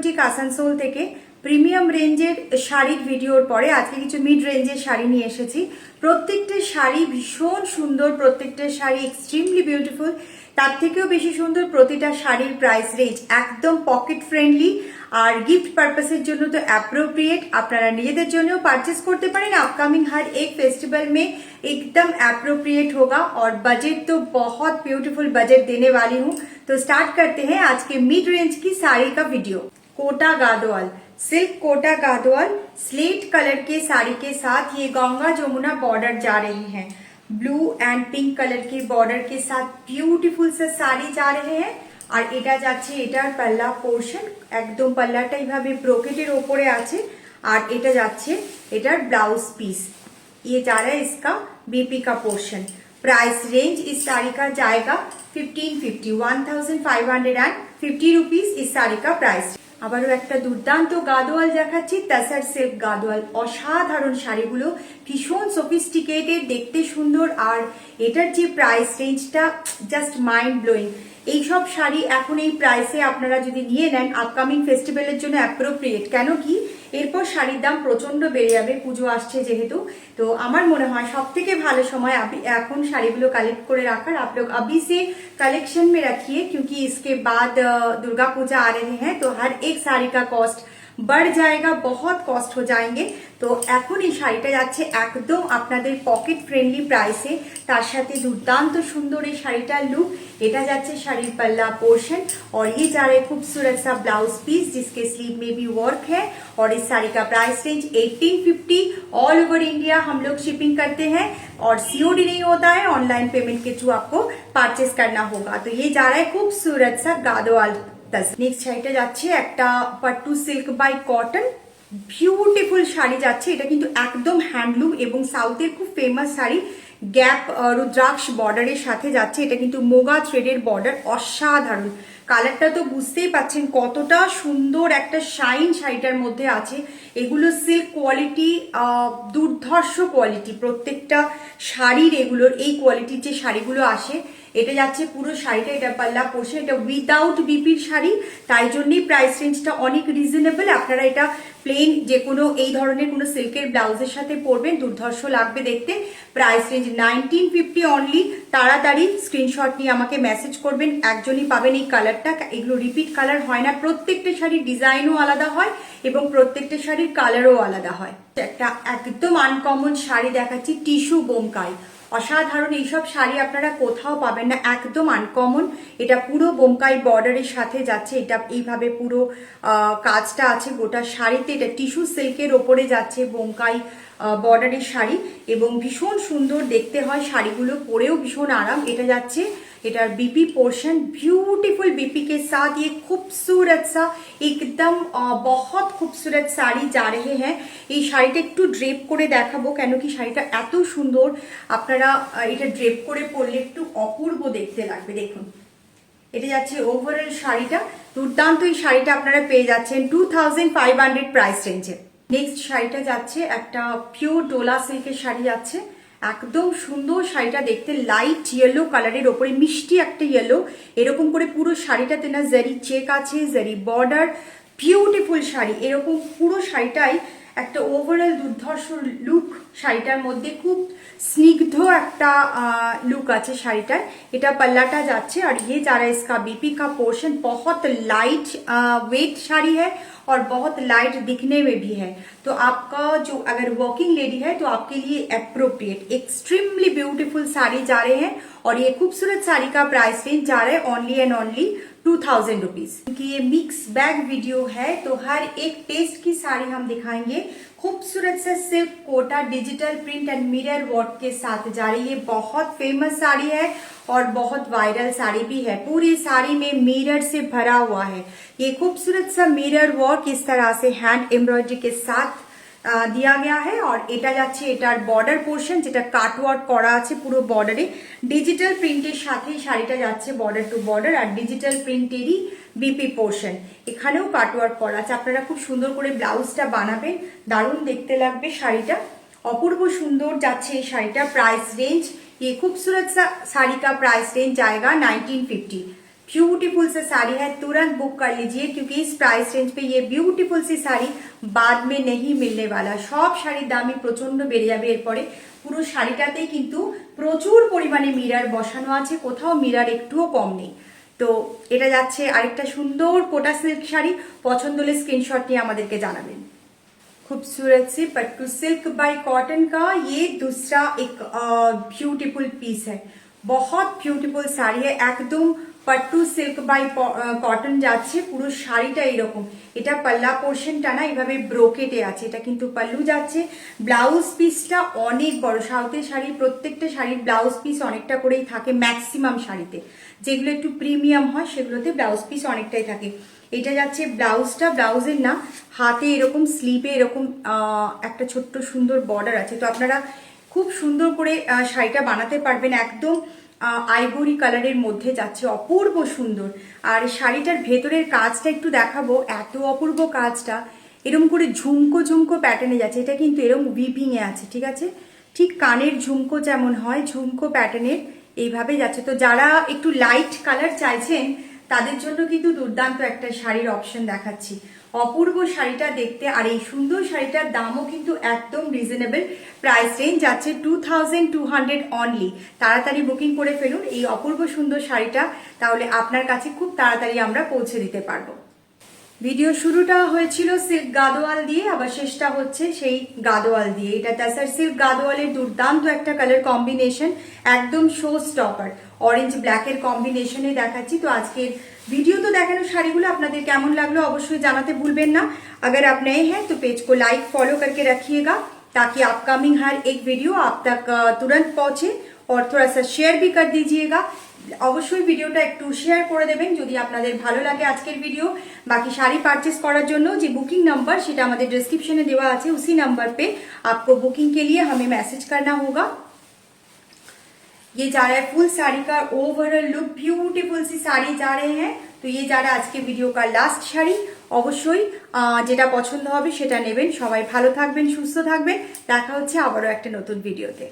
Boutique Asansol থেকে premium রেঞ্জের শাড়ির ভিডিওর পরে আজকে কিছু মিড রেঞ্জের শাড়ি নিয়ে এসেছি। প্রত্যেকটা শাড়ি ভীষণ সুন্দর, প্রত্যেকটা শাড়ি এক্সট্রিমলি বিউটিফুল। তার থেকেও বেশি সুন্দর প্রতিটা শাড়ির প্রাইস রেঞ্জ একদম পকেট ফ্রেন্ডলি আর गिफ्ट पर्पसेर জন্য তো অ্যাপ্রোপ্রিয়েট। আপনারা নিজেদের জন্যও পারচেজ করতে পারেন। अपकमिंग हर एक फेस्टिवल में एकदम अप्रोप्रिएट होगा और बजट तो बहुत ब्यूटीफुल बजट देने वाली हूँ। तो स्टार्ट करते हैं आज के मिड रेंज की साड़ी का video. Kota Gadwal silk Kota Gadwal slate colour के साड़ी के साथ ये गंगा जमुना बॉर्डर जा रही है। ब्लू एंड पिंक कलर के बॉर्डर के साथ ब्यूटीफुल से साड़ी जा रहे हैं। আর এটা যাচ্ছে এটার পাল্লা পোর্শন, একদম পাল্লাটা এইভাবে ব্রোকেটের ওপরে আছে। আর এটা যাচ্ছে এটার ব্লাউজ পিস, ये जा रहा है इसका बीपी का पोर्शन। प्राइस रेंज इस साड़ी का जाएगा 1550 रुपीज इस साड़ी का प्राइस। আবারও একটা দুর্দান্ত গাদোয়াল দেখাচ্ছি, তাসার সিল্ক গাদোয়াল। অসাধারণ শাড়িগুলো ভীষণ সফিস্টিকেটেড, দেখতে সুন্দর, আর এটার যে প্রাইস রেঞ্জটা জাস্ট মাইন্ড ব্লোয়িং। এইসব শাড়ি এখন এই প্রাইসে আপনারা যদি নিয়ে নেন আপকামিং ফেস্টিভ্যালের জন্য অ্যাপ্রোপ্রিয়েট। কেন কি এরপর শাড়ির দাম প্রচন্ড বেড়ে যাবে, পুজো আসছে যেহেতু। তো আমার মনে হয় সব থেকে ভালো সময় এখন শাড়িগুলো কালেক্ট করে রাখার। आप लोग अभी से कलेक्शन में रखिए क्योंकि इसके बाद दुर्गा पूजा आ रहे हैं तो हर एक साड़ी का कॉस्ट बढ़ जाएगा, बहुत कॉस्ट हो जाएंगे। তো এখন এই শাড়িটা যাচ্ছে একদম আপনাদের পকেট ফ্রেন্ডলি প্রাইসে, তার সাথে দুর্দান্ত সুন্দর এই শাড়িটার লুক। এটা যাচ্ছে শাড়ির पल्ला पोर्शन और ये जा रहा है खूबसूरत सा ब्लाउज पीस जिसके स्लीव में भी वर्क है। और इस साड़ी का price range 1850। All over India हम लोग शिपिंग करते हैं और सीओडी नहीं होता है, ऑनलाइन पेमेंट के थ्रू आपको परचेस करना होगा। तो ये जा रहा है खूबसूरत सा गादोआल। नेक्स्ट শাড়িটা যাচ্ছে একটা pattu silk by cotton, beautiful sari যাচ্ছে। এটা কিন্তু একদম হ্যান্ডলুম এবং সাউথের খুব ফেমাস শাড়ি। গ্যাপ রুদ্রাক্ষ বর্ডারের সাথে যাচ্ছে। এটা কিন্তু মোগা থ্রেডের বর্ডার, অসাধারণ। কালারটা তো বুঝতেই পাচ্ছেন কতটা সুন্দর একটা শাইন শাড়িটার মধ্যে আছে। এগুলো সিল্ক কোয়ালিটি, দুর্ধর্ষ কোয়ালিটি প্রত্যেকটা শাড়ির। এগুলোর এই কোয়ালিটির যে শাড়িগুলো আসে, এটা যাচ্ছে পুরো শাড়িটা, এটা পাল্লা পোর্শন। এটা উইদাউট বিপির শাড়ি, তাই জন্যই প্রাইস রেঞ্জটা অনেক রিজনেবল। আপনারা এটা প্লেন যে কোনো এই ধরনের কোনো সিল্কের ব্লাউজের সাথে পরবেন, দুর্ধর্ষ লাগবে দেখতে। Price range 1950 only. তাড়াতাড়ি স্ক্রিনশট নিয়ে আমাকে মেসেজ করবেন, একজনই পাবেন এই কালারটা। এগুলো রিপিট কালার হয় না, প্রত্যেকটা শাড়ির ডিজাইনও আলাদা হয় এবং প্রত্যেকটা শাড়ির কালারও আলাদা হয়। একটা একদম আনকমন শাড়ি দেখাচ্ছি, টিস্যু বোমকাই। অসাধারণ, এইসব শাড়ি আপনারা কোথাও পাবেন না, একদম আনকমন। এটা পুরো বোমকাই বর্ডারের সাথে যাচ্ছে। এটা এইভাবে পুরো কাজটা আছে গোটা শাড়িতে। এটা টিস্যু সিল্কের ওপরে যাচ্ছে বোমকাই বর্ডারের শাড়ি এবং ভীষণ সুন্দর দেখতে হয় শাড়িগুলো, পরেও ভীষণ আরাম। এটা যাচ্ছে এটার बीपी पोर्शन, ब्यूटीफुल बीपी के साथ ये खूबसूरत सा एकदम बहुत खूबसूरत শাড়ি जा रहे हैं। এই শাড়িটা একটু ড্রেপ করে দেখাবো, কেন কি শাড়িটা এত সুন্দর। আপনারা এটা ড্রেপ করে পরলে একটু অপূর্ব দেখতে লাগবে। দেখুন, এটা যাচ্ছে ওভারঅল শাড়িটা, দুর্দান্ত। এই শাড়িটা আপনারা পেয়ে যাচ্ছেন 2500 প্রাইস রেঞ্জে। নেক্সট শাড়িটা যাচ্ছে একটা পিওর ডোলা সিল্কের শাড়ি যাচ্ছে, একদম সুন্দর শাড়িটা দেখতে। লাইট ইয়েলো কালারের ওপরে মিষ্টি একটা ইয়েলো, এরকম করে পুরো শাড়িটাতে না জারি চেক আছে, জারি বর্ডার, বিউটিফুল শাড়ি। এরকম পুরো শাড়িটাই একটা ওভারঅল দুর্ধর্ষ লুক শাড়িটার মধ্যে, খুব স্নিগ্ধ একটা लुक আছে শাড়িটার। এটা पल्लाटा যাচ্ছে और ये जा रहा है इसका बीपी का पोर्शन। बहुत लाइट वेट शाड़ी है और बहुत लाइट दिखने में भी है। तो आपका जो अगर वर्किंग लेडी है तो आपके लिए अप्रोप्रिएट एक्सट्रीमली ब्यूटीफुल साड़ी जा रहे हैं। और ये खूबसूरत साड़ी का प्राइस रेंज जा रहा है ओनली एंड ओनली 2000 रुपीज। क्योंकि ये मिक्स बैग वीडियो है तो हर एक टेस्ट की साड़ी हम दिखाएंगे। खूबसूरत से silk Kota digital print and mirror work के साथ जा रही है। बहुत फेमस साड़ी है और बहुत वायरल साड़ी भी है। पूरी साड़ी में मिरर से भरा हुआ है। ये खूबसूरत सा मिरर वर्क इस तरह से हैंड एम्ब्रॉयडरी के साथ दिया गया है। और এটা যাচ্ছে এটার বর্ডার পোর্শন, যেটা কাটওয়ার্ক করা আছে পুরো বর্ডারে। ডিজিটাল প্রিন্টের সাথে শাড়িটা যাচ্ছে বর্ডার টু বর্ডার, আর ডিজিটাল প্রিন্টেরই বিপি পোর্শন। এখানেও কাটওয়ার্ক করা আছে। আপনারা খুব সুন্দর করে ব্লাউজটা বানাবেন, দারুণ দেখতে লাগবে শাড়িটা, অপূর্ব সুন্দর যাচ্ছে এই শাড়িটা। प्राइस रेंज ये खूबसूरत सा साड़ी का प्राइस रेंज जाएगा 1950। ब्यूटीफुल सा साड़ी है, तुरंत बुक कर लीजिए क्योंकि इस प्राइस रेंज पे ये ब्यूटीफुल सी শাড়ি बाद में नहीं मिलने वाला। সব শাড়ির দামই প্রচন্ড বেড়ে যাবে এরপরে। পুরো শাড়িটাতেই কিন্তু প্রচুর পরিমাণে মিরর বসানো আছে, কোথাও মিরর একটুও কম নেই। তো এটা যাচ্ছে আরেকটা সুন্দর কোটা সিল্ক শাড়ি। পছন্দ হলে স্ক্রিনশট নিয়ে আমাদেরকে জানাবেন। खूबसूरत सी पट्टू सिल्क बाय कॉटन का ये दूसरा एक ब्यूटीफुल पीस है। बहुत ब्यूटीफुल শাড়ি है, একদম पट्टू सिल्क बाय कॉटन যাচ্ছে। পুরো শাড়িটা এরকম, এটা পাল্লা পোর্শনটা না এইভাবে ব্রোকেটে আছে, এটা কিন্তু পাল্লু যাচ্ছে। ব্লাউজ পিসটা অনেক বড়। সাউথের শাড়ি প্রত্যেকটা শাড়ির ব্লাউজ পিস অনেকটা করেই থাকে, ম্যাক্সিমাম শাড়িতে যেগুলো একটু প্রিমিয়াম হয় সেগুলোতে ব্লাউজ পিস অনেকটাই থাকে। এটা যাচ্ছে ব্লাউজটা, ব্লাউজের না হাতে এরকম স্লিভে এরকম একটা ছোট্ট সুন্দর বর্ডার আছে। তো আপনারা খুব সুন্দর করে শাড়িটা বানাতে পারবেন, একদম আইভরি কালারের মধ্যে যাচ্ছে, অপূর্ব সুন্দর। আর শাড়িটার ভেতরের কাজটা একটু দেখাবো, এত অপূর্ব কাজটা, এরকম করে ঝুমকো ঝুমকো প্যাটার্নে যাচ্ছে। এটা কিন্তু এরকম উইভিং এ আছে, ঠিক আছে, ঠিক কানের ঝুমকো যেমন হয় ঝুমকো প্যাটার্নের এইভাবে যাচ্ছে। তো যারা একটু লাইট কালার চাইছেন তাদের জন্য কিন্তু দুর্দান্ত একটা শাড়ির অপশন দেখাচ্ছি। অপূর্ব শাড়িটা দেখতে, আর এই সুন্দর শাড়িটার দামও কিন্তু একদম রিজনেবল। প্রাইস রেঞ্জ যাচ্ছে 2200 অনলি। তাড়াতাড়ি বুকিং করে ফেলুন এই অপূর্ব সুন্দর শাড়িটা, তাহলে আপনার কাছে খুব তাড়াতাড়ি আমরা পৌঁছে দিতে পারবো। ভিডিও শুরুটা হয়েছিল সিল্ক গাদোয়াল দিয়ে, আবার শেষটা হচ্ছে সেই গাদোয়াল দিয়ে। এটা তাসার সিল্ক গাদোয়ালের দুর্দান্ত একটা কালার কম্বিনেশন, একদম শো স্টপার অরেঞ্জ ব্ল্যাকের কম্বিনেশনে দেখাচ্ছি। তো আজকের वीडियो तो देखानो শাড়িগুলো আপনাদের কেমন লাগলো অবশ্যই জানাতে ভুলবেন না। अगर आप नए हैं तो पेज को लाइक फॉलो करके रखिएगा ताकि अपकमिंग हर एक वीडियो आप तक तुरंत पहुंचे, और थोड़ा सा शेयर भी कर दीजिएगा। অবশ্যই ভিডিওটা একটু শেয়ার করে দেবেন যদি আপনাদের ভালো লাগে আজকের ভিডিও। বাকি শাড়ি পারচেস করার জন্য যে বুকিং নাম্বার সেটা আমাদের ডিসক্রিপশনে দেওয়া আছে, उसी नंबर पे आपको बुकिंग के लिए हमें मैसेज करना होगा। ये जा रहा है फुल साड़ी का ओवरऑल लुक, ब्यूटीफुल सी साड़ी जा रहे हैं। तो ये जा रहा है আজকে ভিডিও का লাস্ট শাড়ি। অবশ্যই যেটা পছন্দ হবে সেটা নেবেন। সবাই ভালো থাকবেন, সুস্থ থাকবেন, দেখা হচ্ছে আবারও একটা নতুন ভিডিওতে।